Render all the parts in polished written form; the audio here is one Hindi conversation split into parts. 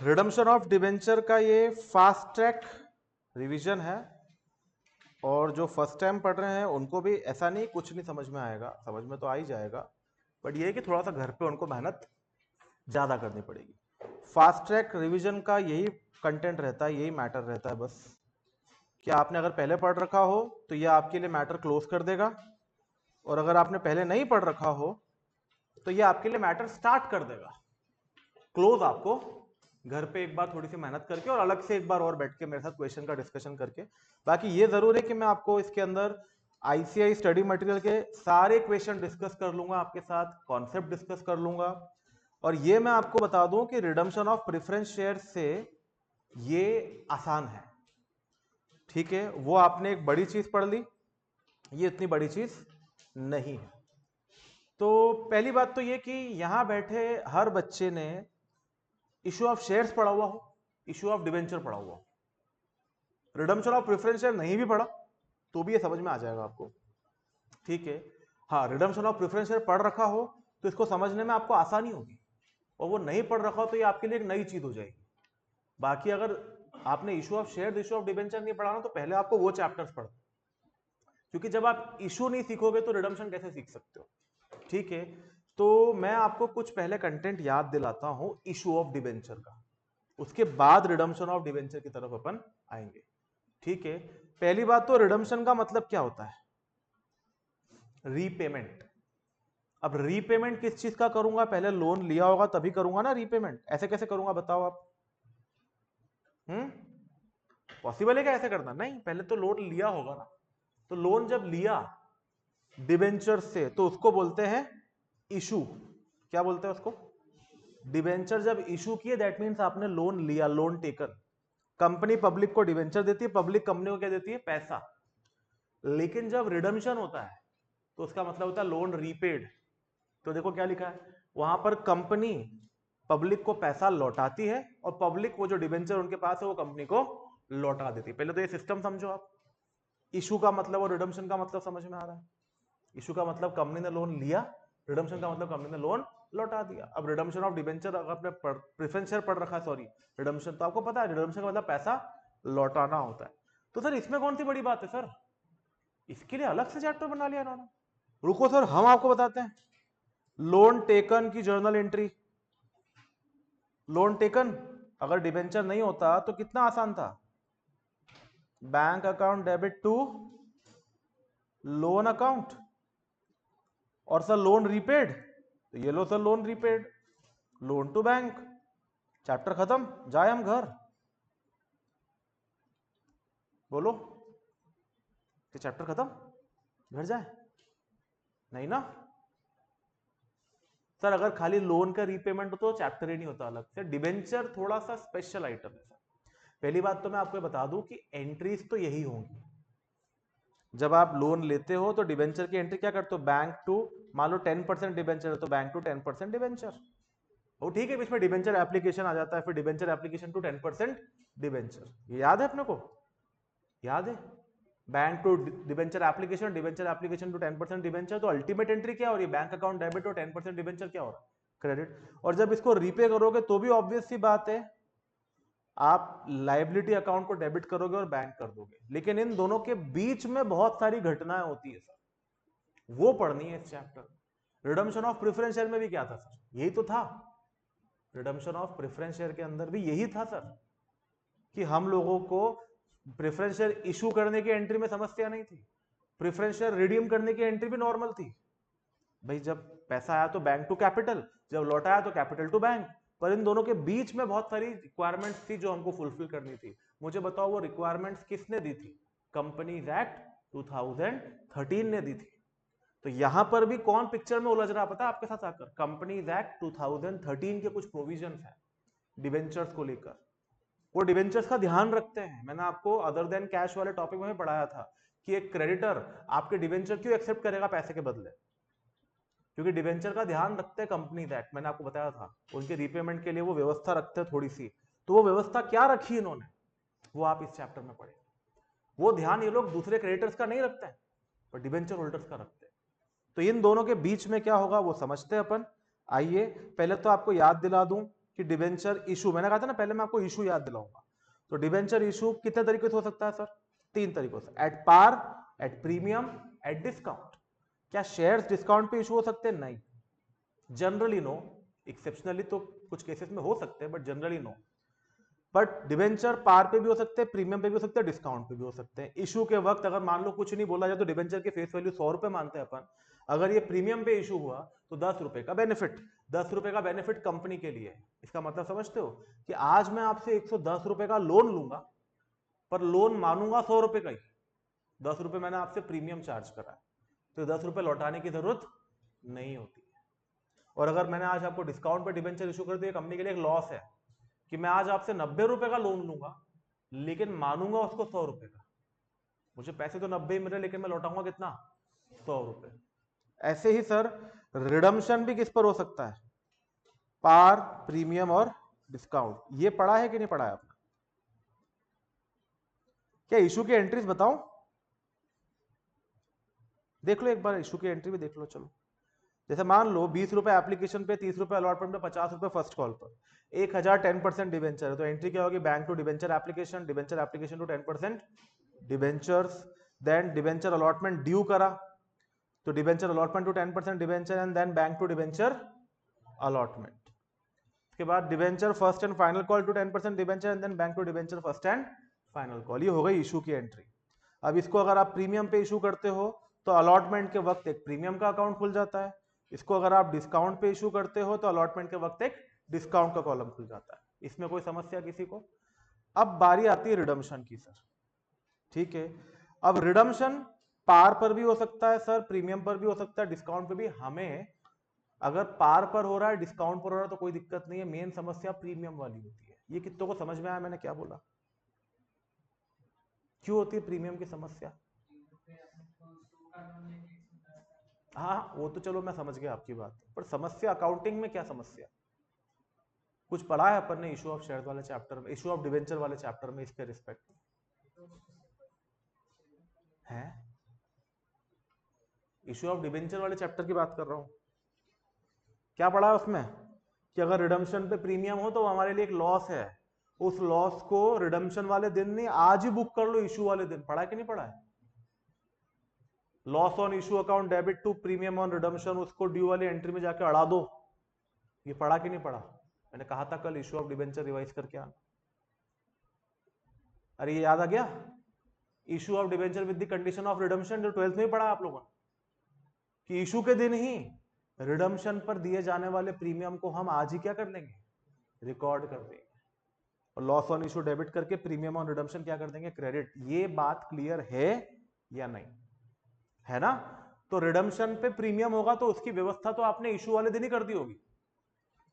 रिडम्पशन ऑफ डिबेंचर का ये फास्ट ट्रैक रिवीजन है, और जो फर्स्ट टाइम पढ़ रहे हैं उनको भी ऐसा नहीं कुछ नहीं समझ में आएगा, समझ में तो आ ही जाएगा, बट ये है कि थोड़ा सा घर पे उनको मेहनत ज़्यादा करनी पड़ेगी। फास्ट ट्रैक रिवीजन का यही कंटेंट रहता है, यही मैटर रहता है बस, कि आपने अगर पहले पढ़ रखा हो तो ये आपके लिए मैटर क्लोज कर देगा, और अगर आपने पहले नहीं पढ़ रखा हो तो ये आपके लिए मैटर स्टार्ट कर देगा। क्लोज आपको घर पे एक बार थोड़ी सी मेहनत करके और अलग से एक बार और बैठ के मेरे साथ क्वेश्चन का डिस्कशन करके। बाकी ये जरूर है कि मैं आपको इसके अंदर आईसीआई स्टडी मटेरियल के सारे क्वेश्चन डिस्कस कर लूंगा आपके साथ, कॉन्सेप्ट डिस्कस कर लूंगा, और ये मैं आपको बता दूं कि रिडम्पशन ऑफ प्रेफरेंस शेयर से ये आसान है। ठीक है, वो आपने एक बड़ी चीज पढ़ ली, ये इतनी बड़ी चीज नहीं है। तो पहली बात तो ये कि यहां बैठे हर बच्चे ने इशू ऑफ शेयर्स पढ़ा हुआ हो, इशू ऑफ डिवेंचर पढ़ा हुआ हो। रिडम्पशन ऑफ प्रेफरेंस शेयर नहीं भी पढ़ा तो भी ये समझ में आ जाएगा आपको। ठीक है, हाँ, रिडम्पशन ऑफ प्रेफरेंस शेयर पढ़ रखा हो तो इसको समझने में आपको आसानी होगी, और वो नहीं पढ़ रखा हो तो ये आपके लिए एक नई चीज हो जाएगी। बाकी अगर आपने issue of share, issue of debenture नहीं पढ़ा ना, तो पहले आपको वो चैप्टर्स पढ़, क्योंकि जब आप इशू नहीं सीखोगे तो रिडम्पशन कैसे सीख सकते हो। ठीक है, तो मैं आपको कुछ पहले कंटेंट याद दिलाता हूं इशू ऑफ डिवेंचर का, उसके बाद रिडम्पशन ऑफ डिवेंचर की तरफ अपन आएंगे। ठीक है, पहली बात तो रिडम्पशन का मतलब क्या होता है? रीपेमेंट। अब रीपेमेंट किस चीज का करूंगा? पहले लोन लिया होगा तभी करूंगा ना रीपेमेंट, ऐसे कैसे करूंगा बताओ आप? पॉसिबल है क्या ऐसे करना? नहीं, पहले तो लोन लिया होगा ना। तो लोन जब लिया डिबेंचर से तो उसको बोलते हैं इशू। क्या बोलते हैं उसको? डिबेंचर जब इशू किए दैट मींस आपने लोन लिया, लोन टेकन। कंपनी पब्लिक को डिबेंचर देती है, पब्लिक कंपनी को क्या देती है? पैसा। लेकिन जब रिडम्पशन होता है तो उसका मतलब होता है लोन रीपेड। तो देखो क्या लिखा है वहां पर, कंपनी पब्लिक को पैसा लौटाती है और पब्लिक वो जो डिबेंचर उनके पास है वो कंपनी को लौटा देती है। पहले तो ये सिस्टम समझो आप। इशू का मतलब और रिडम्पशन का मतलब समझ में आ रहा है? इशू का मतलब कंपनी ने लोन लिया, रिडम्पशन का मतलब कंपनी ने लोन लौटा दिया। अब रिडम्पशन ऑफ डिबेंचर अगर आपने प्रेफरेंस शेयर पढ़ रखा है, सॉरी रिडम्पशन, तो आपको पता है रिडम्पशन का मतलब पैसा लौटाना होता है। तो सर इसमें कौन सी बड़ी बात है सर? इसके लिए अलग से चैप्टर बना लिया इन्होंने। रुको सर, हम आपको बताते हैं। लोन टेकन की जर्नल एंट्री। लोन टेकन अगर डिबेंचर नहीं होता तो कितना आसान था। Bank account debit to loan account, और सर लोन रीपेड, तो ये लो sir loan repaid, loan to bank, chapter खत्म, जाए हम घर। बोलो कि चैप्टर खत्म, घर जाए? नहीं ना सर, अगर खाली लोन का रीपेमेंट हो तो चैप्टर ही नहीं होता अलग से। डिबेंचर थोड़ा सा स्पेशल आइटम है सर। पहली बात तो मैं आपको बता दूं कि एंट्रीज तो यही होंगी। जब आप लोन लेते हो तो डिबेंचर की एंट्री क्या करते हो? बैंक टू, मान लो 10% डिबेंचर है तो बैंक टू 10% डिबेंचर। वो ठीक है, बीच में डिबेंचर एप्लीकेशन आ जाता है, फिर डिबेंचर एप्लीकेशन टू 10% डिबेंचर। ये याद है अपने को? याद है? Bank to debenture application, debenture application to 10% debenture, तो अल्टीमेट एंट्री क्या हो रही है? बैंक अकाउंट डेबिट और 10% डिबेंचर क्या हो रहा है? क्रेडिट। और जब इसको रीपे करोगे तो भी ऑब्वियस सी बात है, आप लाइबिलिटी अकाउंट को डेबिट करोगे और बैंक कर दोगे, लेकिन इन दोनों के बीच में बहुत सारी घटनाएं होती है सर, वो पढ़नी है इस chapter. Redemption of preference share में भी क्या था सर? यही तो था। रिडम्पशन ऑफ प्रेफरेंस शेयर के अंदर भी यही था सर, कि हम लोगों को प्रेफरेंस शेयर इशू करने की एंट्री में समस्या नहीं थी, प्रेफरेंस शेयर रिडीम करने की एंट्री भी नॉर्मल थी। भाई जब पैसा आया तो बैंक टू कैपिटल, जब लौटा आया तो कैपिटल टू बैंक, पर इन दोनों के बीच में बहुत सारी रिक्वायरमेंट्स थी जो हमको फुलफिल करनी थी। मुझे बताओ वो रिक्वायरमेंट्स किसने दी थी? कंपनीज एक्ट 2013 ने दी थी। तो यहां पर भी कौन पिक्चर में उलझ रहा पता है आपके साथ आकर? कंपनीज एक्ट 2013 के कुछ प्रोविजन है डिवेंचर्स को लेकर। वो डिवेंचर्स का ध्यान रखते हैं। मैंने आपको अदर देन कैश वाले टॉपिक में पढ़ाया था कि एक क्रेडिटर आपके डिवेंचर क्यों एक्सेप्ट करेगा पैसे के बदले? क्योंकि डिवेंचर का ध्यान रखते हैं कंपनीज एक्ट, मैंने आपको बताया था। उनके रीपेमेंट के लिए वो व्यवस्था रखते हैं थोड़ी सी। तो वो व्यवस्था क्या रखी इन्होंने, वो आप इस चैप्टर में पढ़े। वो ध्यान ये लोग दूसरे क्रेडिटर्स का नहीं रखते हैं, पर डिवेंचर होल्डर्स का रखते हैं। तो इन दोनों के बीच में क्या होगा वो समझते हैं अपन। आइए पहले तो आपको याद दिला दूं कि डिबेंचर इशू, मैंने कहा था ना पहले, मैं आपको इशू याद दिलाऊंगा। तो डिबेंचर इशू कितने तरीके से हो सकता है सर? 3 तरीकों से, at par, at premium, at discount. क्या शेयर्स डिस्काउंट पे इशू हो सकते हैं? नहीं, जनरली नो। एक्सेप्शनली तो कुछ केसेस में हो सकते हैं, but generally no. But debenture par पे भी हो सकते हैं, प्रीमियम पे भी हो सकते हैं, डिस्काउंट पे भी हो सकते हैं। इशू के वक्त अगर मान लो कुछ नहीं बोला जाए तो डिबेंचर की फेस वैल्यू 100 रुपए मानते हैं अपन। अगर ये प्रीमियम पे इशू हुआ तो 10 रुपए का बेनिफिट, 10 रुपए का बेनिफिट कंपनी के लिए। इसका मतलब समझते हो कि आज मैं आपसे 110 रुपए का लोन लूंगा, पर लोन मानूंगा 100 रुपए का ही। 10 रुपए मैंने आपसे प्रीमियम चार्ज करा, तो 10 रुपए लौटाने की जरूरत नहीं होती। और अगर मैंने आज आपको डिस्काउंट पे डिबेंचर इशू कर दिया, कंपनी के लिए एक लॉस है कि मैं आज आपसे 90 रुपए का लोन लूंगा, लेकिन मानूंगा उसको 100 रुपए का। मुझे पैसे तो 90 ही मिल रहे, लेकिन मैं लौटाऊंगा कितना? 100 रुपए। ऐसे ही सर रिडम्पशन भी किस पर हो सकता है? पार, प्रीमियम और डिस्काउंट। ये पढ़ा है कि नहीं पढ़ा है आपने? क्या इशू की एंट्रीज बताऊं? देख लो एक बार, इशू की एंट्री भी देख लो। चलो, जैसे मान लो 20 रुपए एप्लीकेशन पे, 30 रुपए अलॉटमेंट पे, 50 रुपए फर्स्ट कॉल पर, 1000 10% डिबेंचर है। तो एंट्री क्या होगी? Bank to debenture application, debenture application to 10% debentures, then debenture allotment due करा, तो debenture allotment to 10% debenture, and then bank to debenture allotment. उसके बाद debenture first and final call to 10% debenture, and then bank to debenture first and final call. ये हो गई इशू की एंट्री। अब इसको अगर आप प्रीमियम पे इशू करते हो तो अलॉटमेंट के वक्त एक प्रीमियम का अकाउंट खुल जाता है। इसको अगर आप डिस्काउंट पे इशू करते हो तो अलॉटमेंट के वक्त एक डिस्काउंट का कॉलम खुल जाता है। इसमें कोई समस्या किसी को? अब बारी आती है रिडम्पशन की सर। ठीक है, अब रिडम्पशन पार पर भी हो सकता है सर, प्रीमियम पर भी हो सकता है, डिस्काउंट पर भी। हमें अगर पार पर हो रहा है, डिस्काउंट पर हो रहा है तो कोई दिक्कत नहीं है। मेन समस्या प्रीमियम वाली होती है। ये कितनों को समझ में आया मैंने क्या बोला? क्यों होती है प्रीमियम की समस्या? हाँ, वो तो चलो मैं समझ गया आपकी बात, पर समस्या अकाउंटिंग में क्या समस्या? कुछ पढ़ा है अपन ने इशू ऑफ शेयर वाले चैप्टर में, इशू ऑफ डिवेंचर वाले चैप्टर में, इसके रिस्पेक्ट है? इशू ऑफ डिवेंचर वाले चैप्टर की बात कर रहा हूं। क्या पढ़ा है उसमें? कि अगर रिडम्पशन पे प्रीमियम हो तो हमारे लिए एक लॉस है। उस लॉस को रिडम्पशन वाले दिन नहीं, आज ही बुक कर लो इशू वाले दिन। पढ़ा है कि नहीं पढ़ा है? Loss on issue account debit to premium on redemption, उसको ड्यू वाली एंट्री में जाके अड़ा दो। ये पढ़ा कि नहीं पढ़ा? मैंने कहा था कल इशू ऑफ डिबेंचर रिवाइज करके आना। अरे ये याद आ गया? Issue of debenture with the condition of redemption, जो 12th में पढ़ा आप लोगों ने, कि इशू के दिन ही रिडम्पशन पर दिए जाने वाले प्रीमियम को हम आज ही क्या कर देंगे? रिकॉर्ड कर देंगे। और लॉस ऑन इशू डेबिट करके प्रीमियम ऑन रिडम्पशन क्या कर देंगे? क्रेडिट। ये बात क्लियर है या नहीं? है ना? तो रिडम्पशन पे प्रीमियम होगा तो उसकी व्यवस्था तो आपने इशू वाले दिन ही कर दी होगी।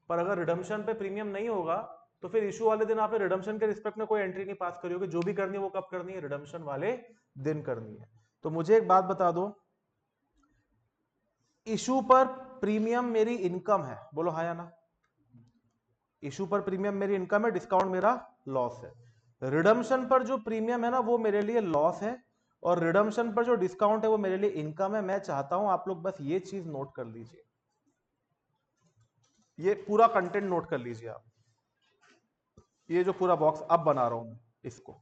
पर अगर रिडम्पशन पे प्रीमियम नहीं होगा तो फिर इशू वाले दिन आपने रिडम्पशन के रिस्पेक्ट में कोई एंट्री नहीं पास करी होगी। जो भी करनी है वो कब करनी है? रिडम्पशन वाले दिन करनी है। तो मुझे एक बात बता दो, इशू पर प्रीमियम मेरी इनकम है, बोलो हाँ या ना? इशू पर प्रीमियम मेरी इनकम है, डिस्काउंट मेरा लॉस है। रिडम्पशन पर जो प्रीमियम है ना वो मेरे लिए लॉस है, और रिडम्पशन पर जो डिस्काउंट है वो मेरे लिए इनकम है। मैं चाहता हूं आप लोग बस ये चीज नोट कर लीजिए, ये पूरा कंटेंट नोट कर लीजिए आप। ये जो पूरा बॉक्स अब बना रहा हूं मैं, इसको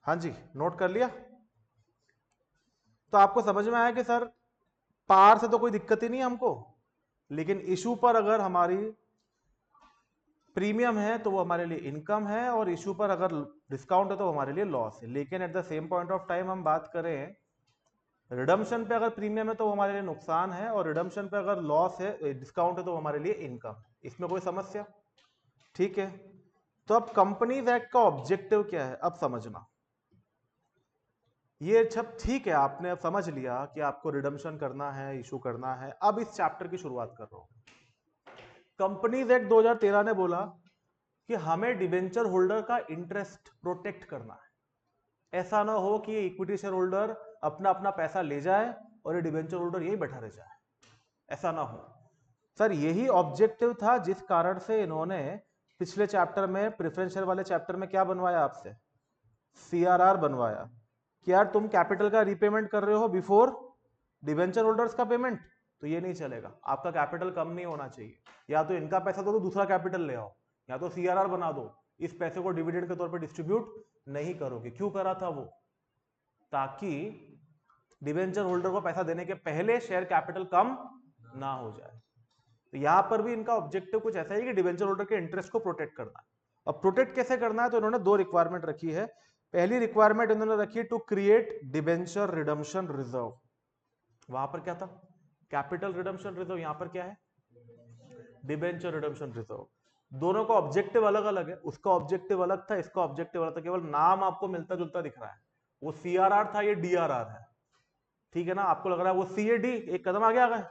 हाँ जी नोट कर लिया? तो आपको समझ में आया कि सर पार से तो कोई दिक्कत ही नहीं है हमको, लेकिन इशू पर अगर हमारी प्रीमियम है तो वो हमारे लिए इनकम है, और इशू पर अगर डिस्काउंट है तो हमारे लिए लॉस है। लेकिन at the same point of time हम बात करें, रिडम्पशन पे अगर प्रीमियम है तो वो हमारे लिए नुकसान है, और रिडम्पशन पे अगर लॉस है, डिस्काउंट है, तो वो हमारे लिए इनकम। इसमें कोई समस्या? ठीक है, तो अब कंपनीज एक्ट का ऑब्जेक्टिव क्या है अब समझना। ये सब ठीक है, आपने अब समझ लिया कि आपको रिडम्पशन करना है, इशू करना है। अब इस चैप्टर की शुरुआत कर रहा हूं। कंपनीज एक्ट 2013 ने बोला कि हमें डिबेंचर होल्डर का इंटरेस्ट प्रोटेक्ट करना है। ऐसा ना हो कि ये इक्विटी शेयर होल्डर अपना अपना पैसा ले जाए और ये डिबेंचर होल्डर यही बैठा रह जाए, ऐसा ना हो। सर यही ऑब्जेक्टिव था जिस कारण से इन्होंने पिछले चैप्टर में, प्रेफरेंस शेयर वाले चैप्टर में क्या बनवाया आपसे? सीआरआर बनवाया कि यार तुम कैपिटल का रीपेमेंट कर रहे हो बिफोर डिबेंचर होल्डर्स का पेमेंट, तो ये नहीं चलेगा, आपका कैपिटल कम नहीं होना चाहिए, या तो इनका पैसा दो तो दूसरा कैपिटल ले आओ, या तो सीआरआर बना दो, इस पैसे को डिविडेंड के तौर पर डिस्ट्रीब्यूट नहीं करोगे। क्यों करा था वो? ताकि डिबेंचर होल्डर को पैसा देने के पहले शेयर कैपिटल कम ना हो जाए। तो यहां पर भी इनका ऑब्जेक्टिव कुछ ऐसा है कि डिबेंचर होल्डर के इंटरेस्ट को प्रोटेक्ट करना है। अब प्रोटेक्ट कैसे करना है, तो इन्होंने दो रिक्वायरमेंट रखी है। पहली रिक्वायरमेंट इन्होंने रखी to create debenture redemption reserve. वहां पर क्या था? कैपिटल रिडम्पशन रिजर्व, यहां पर क्या है? Debenture redemption reserve. दोनों का ऑब्जेक्टिव अलग अलग है, उसका ऑब्जेक्टिव अलग था, इसका ऑब्जेक्टिव अलग था, केवल नाम आपको मिलता जुलता दिख रहा है। वो सीआरआर था, ये डीआरआर है, ठीक है ना? आपको लग रहा है वो सी ए डी, एक कदम आगे आ गए,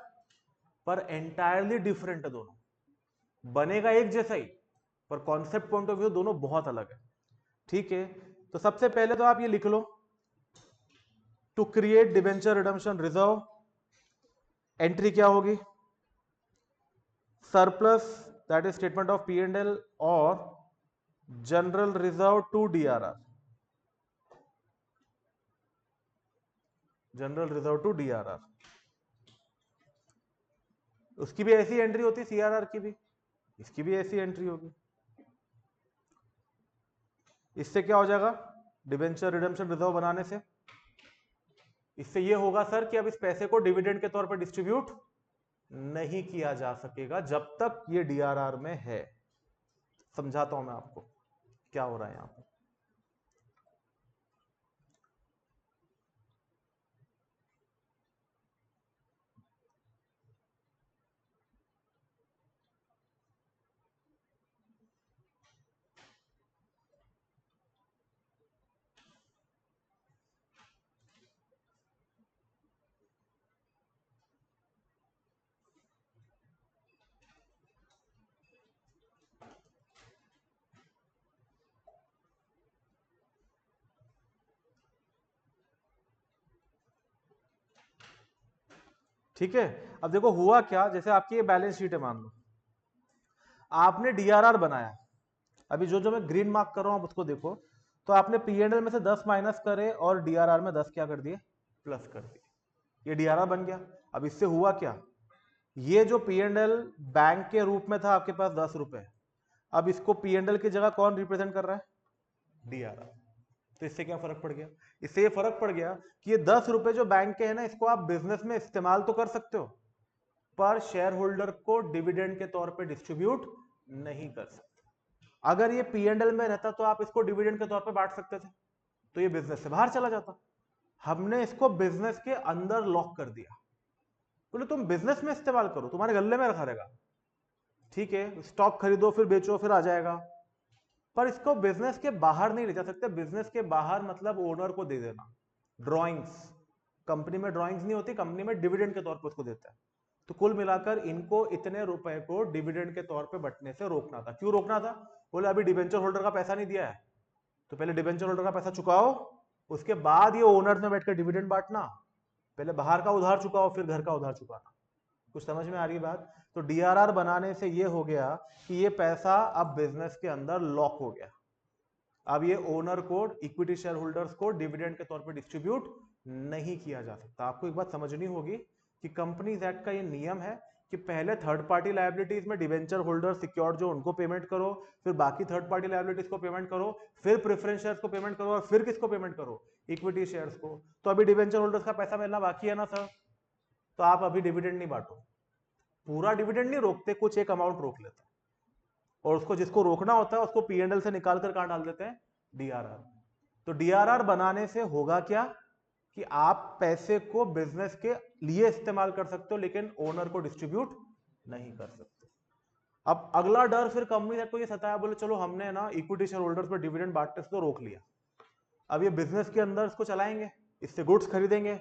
पर एंटायरली डिफरेंट है दोनों। बनेगा एक जैसा ही, पर कॉन्सेप्ट पॉइंट ऑफ व्यू दोनों बहुत अलग है, ठीक है? तो सबसे पहले तो आप ये लिख लो, to create debenture redemption reserve, entry क्या होगी? Surplus, that is statement of P and L, और general reserve to DRR, general reserve to DRR. उसकी भी ऐसी एंट्री होती है, सीआरआर की भी, इसकी भी ऐसी एंट्री होगी। इससे क्या हो जाएगा? डिबेंचर रिडम्पशन रिजर्व बनाने से इससे ये होगा सर कि अब इस पैसे को डिविडेंड के तौर पर डिस्ट्रीब्यूट नहीं किया जा सकेगा जब तक ये डीआरआर में है। समझाता हूं मैं आपको क्या हो रहा है यहां पर। ठीक है, अब देखो हुआ क्या, जैसे आपकी ये बैलेंस शीट है, मान लो आपने डीआरआर बनाया। अभी जो जो मैं ग्रीन मार्क कर रहा हूं आप उसको देखो, तो आपने पीएनएल में से 10 माइनस करे और डीआरआर में 10 क्या कर दिए? प्लस कर दिए। ये डीआरआर बन गया। अब इससे हुआ क्या, ये जो पीएनएल बैंक के रूप में था आपके पास 10 रुपए, अब इसको पीएनएल की जगह कौन रिप्रेजेंट कर रहा है? डीआरआर। तो इससे क्या फर्क पड़ गया? इससे ये फर्क पड़ गया कि ये 10 रुपए जो बैंक के है ना, इसको आप बिजनेस में इस्तेमाल तो कर सकते हो, पर शेयर होल्डर को डिविडेंड के तौर पे डिस्ट्रीब्यूट नहीं कर सकते। अगर ये पीएनएल में रहता तो आप इसको डिविडेंड के तौर पे बांट सकते थे, तो ये बिजनेस से बाहर चला जाता। हमने इसको बिजनेस के अंदर लॉक कर दिया, बोले तुम बिजनेस में इस्तेमाल करो, तुम्हारे गल्ले में रखा रहेगा, ठीक है, स्टॉक खरीदो फिर बेचो फिर आ जाएगा, पर इसको बिजनेस के बाहर नहीं ले जा सकते। बिजनेस के बाहर मतलब ओनर को दे देना। ड्रॉइंग्स, कंपनी में ड्रॉइंग्स नहीं होती, कंपनी में डिविडेंड के तौर पर उसको देता है। तो कुल मिलाकर इनको इतने रुपए को डिविडेंड के तौर पे बंटने से रोकना था। क्यों रोकना था? बोले अभी डिबेंचर होल्डर का पैसा नहीं दिया है, तो पहले डिबेंचर होल्डर का पैसा चुकाओ, उसके बाद ये ओनर्स में बैठकर डिविडेंड बांटना। पहले बाहर का उधार चुकाओ फिर घर का उधार चुकाना। कुछ समझ में आ रही बात? तो डीआरआर बनाने से ये हो गया कि ये पैसा अब बिजनेस के अंदर लॉक हो गया। अब ये ओनर को, इक्विटी शेयर होल्डर्स को डिविडेंड के तौर पे डिस्ट्रीब्यूट नहीं किया जा सकता। आपको एक बात समझनी होगी कि कंपनीज एक्ट का ये नियम है कि पहले थर्ड पार्टी लायबिलिटीज में डिवेंचर होल्डर सिक्योर्ड जो उनको पेमेंट करो, फिर बाकी थर्ड पार्टी लायबिलिटीज को पेमेंट करो, फिर प्रेफरेंस शेयर्स को पेमेंट करो, और फिर किसको पेमेंट करो? इक्विटी शेयर्स को। तो अभी डिवेंचर होल्डर्स का पैसा मिलना बाकी है ना सर, तो आप अभी डिविडेंड नहीं बांटो। पूरा डिविडेंड नहीं रोकते, कुछ एक अमाउंट रोक लेते हैं, और उसको जिसको रोकना होता है उसको पीएनएल से निकालकर कहां डाल देते हैं? डीआरआर। तो डीआरआर बनाने से होगा क्या कि आप पैसे को बिजनेस के लिए इस्तेमाल कर सकते हो, लेकिन ओनर को डिस्ट्रीब्यूट नहीं कर सकते। अब अगला डर फिर कंपनी को ये सताया, बोले चलो हमने ना इक्विटी शेयर होल्डर्स पर डिविडेंड बांटने से तो रोक लिया, अब ये बिजनेस के अंदर इसको चलाएंगे, इससे गुड्स खरीदेंगे,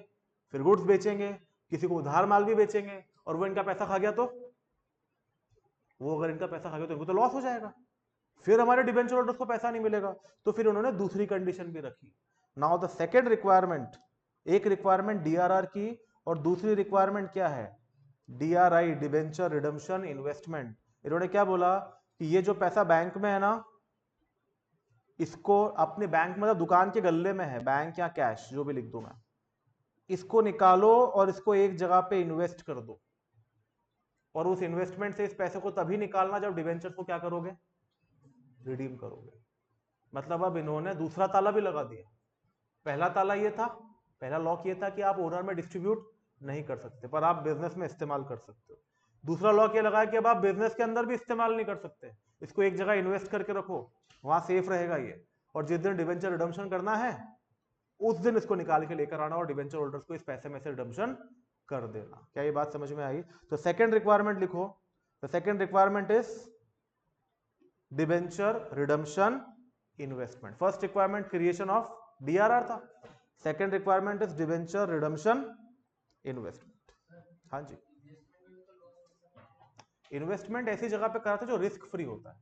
फिर गुड्स बेचेंगे, किसी को उधार माल भी बेचेंगे, और वो इनका पैसा खा गया तो वो अगर इनका पैसा खा गया तो इनको तो लॉस हो जाएगा, फिर हमारे डिबेंचर होल्डर्स को पैसा नहीं मिलेगा। तो फिर उन्होंने दूसरी कंडीशन भी रखी। नाउ द सेकंड रिक्वायरमेंट, एक रिक्वायरमेंट डीआरआर की और दूसरी रिक्वायरमेंट क्या है? DRI, debenture redemption investment. इन्होंने क्या बोला कि ये जो पैसा बैंक में है ना, इसको अपने बैंक मतलब दुकान के गल्ले में है, बैंक या कैश जो भी लिख दूं मैं, इसको निकालो और इसको एक जगह पे इन्वेस्ट कर दो, और उस इन्वेस्टमेंट से इस पैसे को तभी निकालना जब डिवेंचर को क्या करोगे, रिडीम करोगे। मतलब अब इन्होंने दूसरा ताला भी लगा दिया। पहला ताला ये था, पहला लॉक ये था कि आप ओनर में डिस्ट्रीब्यूट नहीं कर सकते, पर आप बिजनेस में इस्तेमाल कर सकते हो। दूसरा लॉक ये लगाया कि अब आप बिजनेस के अंदर भी इस्तेमाल नहीं कर सकते, इसको एक जगह इन्वेस्ट करके रखो, वहां सेफ रहेगा ये, और जिस दिन डिवेंचर रिडम्पशन करना है उस दिन इसको निकाल के लेकर आना और डिवेंचर होल्डर्स को इस पैसे में से रिडम्पशन कर देना। क्या ये बात समझ में आई? तो सेकंड रिक्वायरमेंट लिखो, the second requirement is debenture redemption investment. First requirement creation of DRR था, second requirement is debenture redemption investment. हाँ जी, इन्वेस्टमेंट ऐसी जगह पे करा था जो रिस्क फ्री होता है।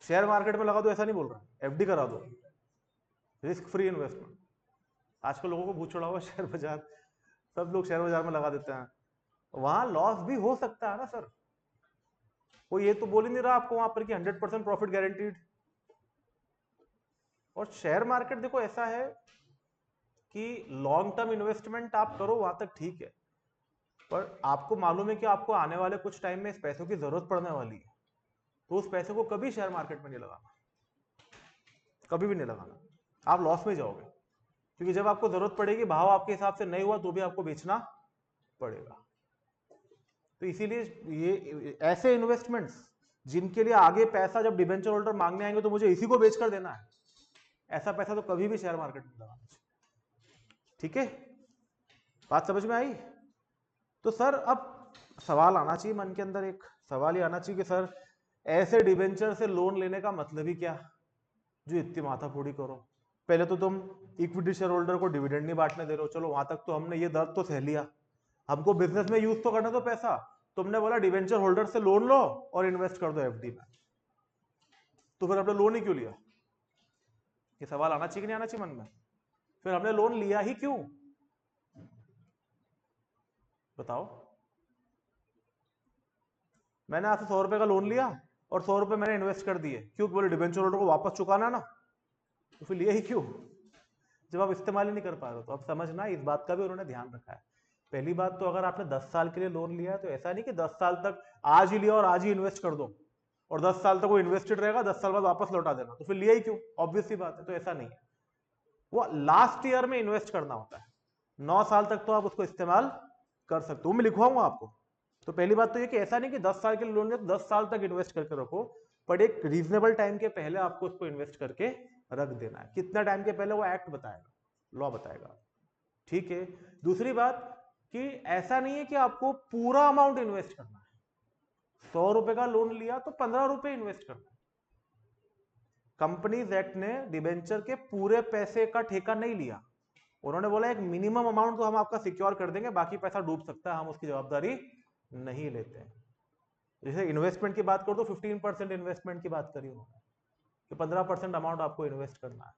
शेयर मार्केट में लगा दो ऐसा नहीं बोल रहा, एफडी करा दो, रिस्क फ्री इन्वेस्टमेंट। आजकल लोगों को भूत चढ़ा हुआ शेयर बाजार, सब लोग शेयर बाजार में लगा देते हैं, वहां लॉस भी हो सकता है ना सर, कोई ये तो बोल ही नहीं रहा आपको वहां पर कि 100% प्रॉफिट गारंटीड। और शेयर मार्केट देखो ऐसा है कि लॉन्ग टर्म इन्वेस्टमेंट आप करो वहां तक ठीक है, पर आपको मालूम है कि आपको आने वाले कुछ टाइम में इस पैसों की जरूरत पड़ने वाली है, तो उस पैसे को कभी शेयर मार्केट में नहीं लगाना, कभी भी नहीं लगाना, आप लॉस में जाओगे। क्योंकि जब आपको जरूरत पड़ेगी, भाव आपके हिसाब से नहीं हुआ तो भी आपको बेचना पड़ेगा। तो इसीलिए ये ऐसे इन्वेस्टमेंट्स जिनके लिए आगे पैसा जब डिबेंचर होल्डर मांगने आएंगे तो मुझे इसी को बेचकर देना है, ऐसा पैसा तो कभी भी शेयर मार्केट में लगाना चाहिए। ठीक है, बात समझ में आई? तो सर अब सवाल आना चाहिए मन के अंदर, एक सवाल ही आना चाहिए कि सर ऐसे डिबेंचर से लोन लेने का मतलब ही क्या, जो इतनी माथाफोड़ी करो। पहले तो तुम इक्विटी शेयर होल्डर को डिविडेंड नहीं बांटने दे रहे हो, चलो वहां तक तो हमने ये दर्द तो सह लिया, हमको बिजनेस में यूज तो करना तो पैसा, तुमने बोला डिवेंचर होल्डर से लोन लो और इन्वेस्ट कर दो एफडी में, तो फिर हमने लोन ही क्यों लिया? ये सवाल आना चाहिए कि नहीं आना चाहिए मन में? फिर हमने लोन लिया ही क्यों, बताओ? मैंने आपसे 100 रुपए का लोन लिया और 100 रुपए मैंने इन्वेस्ट कर दिए, क्यों? बोले डिवेंचर होल्डर को वापस चुकाना ना, तो फिर लिया ही क्यों जब आप इस्तेमाल ही नहीं कर पा रहे हो? तो अब समझना इस बात का भी उन्होंने ध्यान रखा है। पहली बात तो अगर आपने 10 साल के लिए लोन लिया है तो ऐसा नहीं कि 10 साल तक आज ही लिया और आज ही इन्वेस्ट कर दो और 10 साल तक वो इन्वेस्टेड रहेगा, 10 साल बाद वापस लौटा देना, तो फिर लिया ही क्यों? ऑब्वियस सी बात है। तो ऐसा नहीं है, वो लास्ट ईयर में इन्वेस्ट करना होता है, 9 साल तक तो आप उसको इस्तेमाल कर सकते हो, मैं लिखवाऊंगा आपको। तो पहली बात तो ये कि ऐसा नहीं कि 10 साल के लिए लोन लिया तो 10 साल तक इन्वेस्ट करके रखो, पर एक रीजनेबल टाइम के पहले आपको उसको इन्वेस्ट करके रख देना है। कितना टाइम के पहले वो एक्ट बताएगा, लॉ बताएगा। ठीक है, दूसरी बात कि ऐसा नहीं है कि आपको पूरा अमाउंट इन्वेस्ट करना है, 100 रुपए का लोन लिया तो 15 रुपए इन्वेस्ट करना है। कंपनीज एक्ट ने डिबेंचर के पूरे पैसे का ठेका नहीं लिया, उन्होंने बोला एक मिनिमम अमाउंट तो हम आपका सिक्योर कर देंगे, बाकी पैसा डूब सकता है, हम उसकी जवाबदारी नहीं लेते हैं। जैसे इन्वेस्टमेंट की बात करो तो 15% इन्वेस्टमेंट की बात करी उन्होंने कि 15% अमाउंट आपको इन्वेस्ट करना है।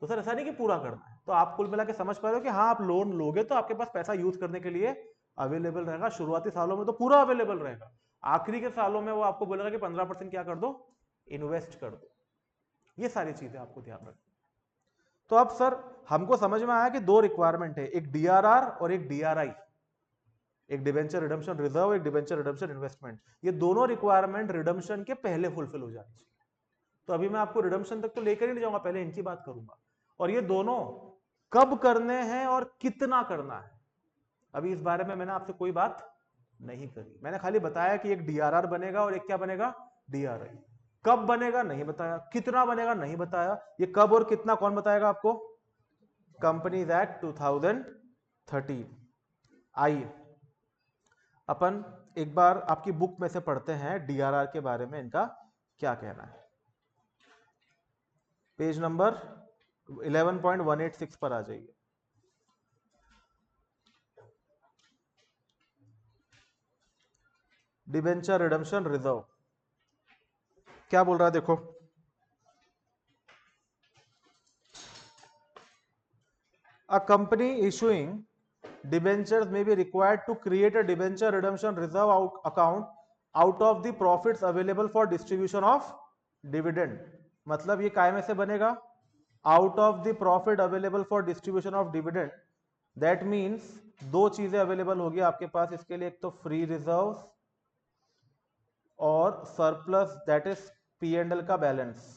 तो सर ऐसा नहीं कि पूरा करना है। तो आप कुल मिला के समझ पा रहे हो कि हाँ आप लोन लोगे तो आपके पास पैसा यूज करने के लिए अवेलेबल रहेगा, शुरुआती सालों में तो पूरा अवेलेबल रहेगा, आखिरी के सालों में वो आपको बोलेगा कि 15% क्या कर दो, इन्वेस्ट कर दो। ये सारी चीजें आपको ध्यान रखनी। तो अब सर हमको समझ में आया कि दो रिक्वायरमेंट है, एक डीआरआर और एक डीआरआई, एक डिवेंचर रिडम्पशन रिजर्व, एक डिवेंचर रिडम्पशन इन्वेस्टमेंट। ये दोनों रिक्वायरमेंट रिडम्पशन के पहले फुलफिल हो जानी चाहिए। तो अभी मैं आपको रिडम्पशन तक तो लेकर ही नहीं जाऊंगा, पहले इनकी बात करूंगा, और ये दोनों कब करने हैं और कितना करना है, अभी इस बारे में मैंने आपसे कोई बात नहीं करी। मैंने खाली बताया कि एक डीआरआर बनेगा और एक क्या बनेगा, डीआरआई। कब बनेगा नहीं बताया, कितना बनेगा नहीं बताया, ये कब और कितना कौन बताएगा आपको? Companies act 2013। आइए अपन एक बार आपकी बुक में से पढ़ते हैं डीआरआर के बारे में, इनका क्या कहना है। पेज नंबर 11.186 पर आ जाइए। डिबेंचर रिडम्पशन रिजर्व क्या बोल रहा है देखो, a company issuing debentures may be required to create a debenture redemption reserve account out of the profits available for distribution of dividend। मतलब ये काय में से बनेगा, out of the profit available for distribution of dividend that means दो चीजें अवेलेबल होगी आपके पास इसके लिए, एक तो फ्री रिजर्व और surplus, that is P and L का बैलेंस।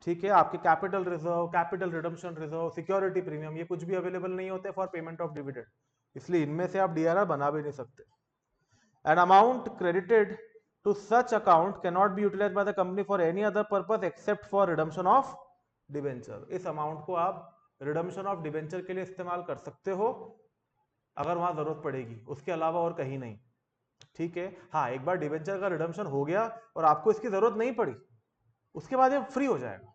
ठीक है, आपके capital reserve, capital redemption reserve, security premium, ये कुछ भी अवेलेबल नहीं होते फॉर पेमेंट ऑफ डिविडेंड, इसलिए इनमें से आप डीआरआर बना भी नहीं सकते। An amount credited to such account can not be utilised by the company for any other purpose except for redemption of debenture. इस अमाउंट को आप रिडम्पशन ऑफ डिबेंचर के लिए इस्तेमाल कर सकते हो अगर वहां जरूरत पड़ेगी, उसके अलावा और कहीं नहीं। ठीक है, हाँ, एक बार डिबेंचर का रिडम्पशन हो गया और आपको इसकी जरूरत नहीं पड़ी, उसके बाद ये फ्री हो जाएगा।